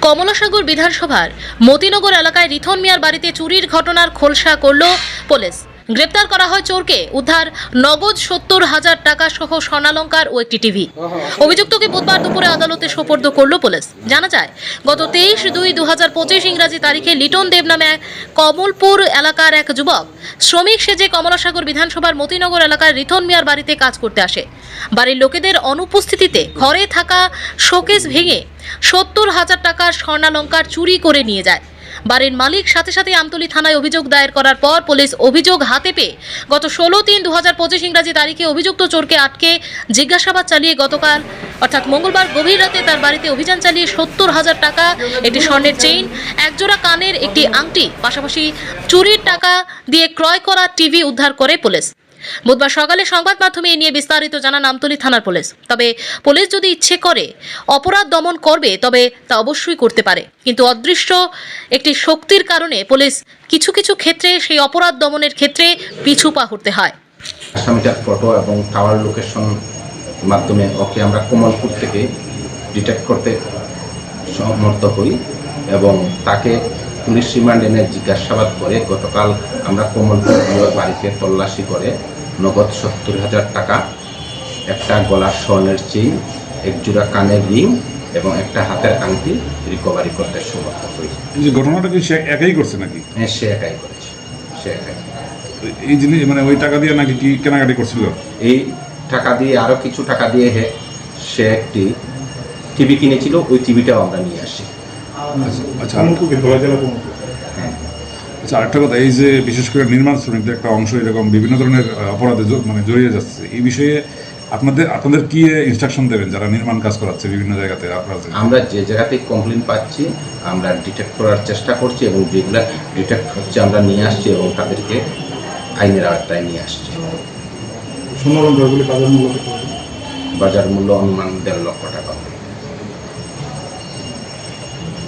কমলাসাগর বিধানসভার মতিনগর এলাকায় রিথন মিয়ার বাড়িতে চুরির ঘটনার খোলসা করল পুলিশ। গ্রেপ্তার করা হয় চোরকে, উদ্ধার নগদ ৭০,০০০ টাকা সহ স্বর্ণালংকার ও একটি টিভি। অভিযুক্তকে বুধবার দুপুরে আদালতে সোপর্দ করল পুলিশ। জানা যায়, গত 23/2/2025 ইংরাজি তারিখে লিটন দেব নামে কমলপুর এলাকার এক যুবক শ্রমিক সেজে কমলাসাগর বিধানসভার মতিনগর এলাকার রিথন মিয়ার বাড়িতে কাজ করতে আসে। বাড়ির লোকেদের অনুপস্থিতিতে ঘরে থাকা শোকেস ভেঙে ৭০,০০০ টাকার স্বর্ণালংকার চুরি করে নিয়ে যায়। বাড়ির মালিক সাথে সাথে আমতলী থানায় অভিযোগ দায়ের করার পর পুলিশ অভিযোগ হাতে পেয়ে গত 16/3/2025 ইংরাজি তারিখে অভিযুক্ত চোরকে আটকে জিজ্ঞাসাবাদ চালিয়ে গতকাল অর্থাৎ মঙ্গলবার গভীর রাতে তার বাড়িতে অভিযান চালিয়ে ৭০,০০০ টাকা, একটি স্বর্ণের চেইন, একজোড়া কানের একটি আংটি, পাশাপাশি চুরির টাকা দিয়ে ক্রয় করা টিভি উদ্ধার করে পুলিশ। বুধবার সকালে সংবাদ মাধ্যমে এ নিয়ে বিস্তারিত জানান আমতলী থানার পুলিশ। তবে পুলিশ যদি ইচ্ছে করে অপরাধ দমন করবে তবে তা অবশ্যই করতে পারে, কিন্তু অদৃশ্য একটি শক্তির কারণে পুলিশ কিছু কিছু ক্ষেত্রে সেই অপরাধ দমনের ক্ষেত্রে পিছু পা হতে হয়। আসামিটার ফটো এবং টাওয়ার লোকেশন মাধ্যমে ওকে আমরা কমলপুর থেকে ডিটেক্ট করতে সমর্থ হই এবং তাকে পুলিশ রিমান্ড এনে জিজ্ঞাসাবাদ করে গতকাল আমরা কমলপুর বাড়িতে তল্লাশি করে নগদ ৭০,০০০ টাকা, একটা গলার স্বর্ণের চেইন, একজোড়া কানের রিং এবং একটা হাতের আংটি রিকভারি করতে সমর্থ হই। এই ঘটনাটা কি সে একাই করছে নাকি? হ্যাঁ, সে একাই করেছে, সে একাই। এই জিনিস মানে ওই টাকা দিয়ে নাকি কি কেনাকাটি করছিল? এই টাকা দিয়ে আরও কিছু টাকা দিয়ে সে একটি টিভি কিনেছিল, ওই টিভিটাও আমরা নিয়ে আসি। আচ্ছা, হ্যাঁ, আচ্ছা, আরেকটা কথা, এই যে বিশেষ করে নির্মাণ শ্রমিকদের একটা অংশ এরকম বিভিন্ন ধরনের অপরাধে মানে জড়িয়ে যাচ্ছে, এই বিষয়ে আপনাদের কি ইনস্ট্রাকশন দেবেন যারা নির্মাণ কাজ করাচ্ছে বিভিন্ন জায়গাতে? আমরা যে জায়গাতে কমপ্লেন পাচ্ছি আমরা ডিটেক্ট করার চেষ্টা করছি এবং যেগুলো ডিটেক্ট হচ্ছে আমরা নিয়ে আসছি এবং তাদেরকে আইনের আওতায় নিয়ে আসছি। বাজার মূল্য অনুমান ১.৫ লক্ষ টাকা।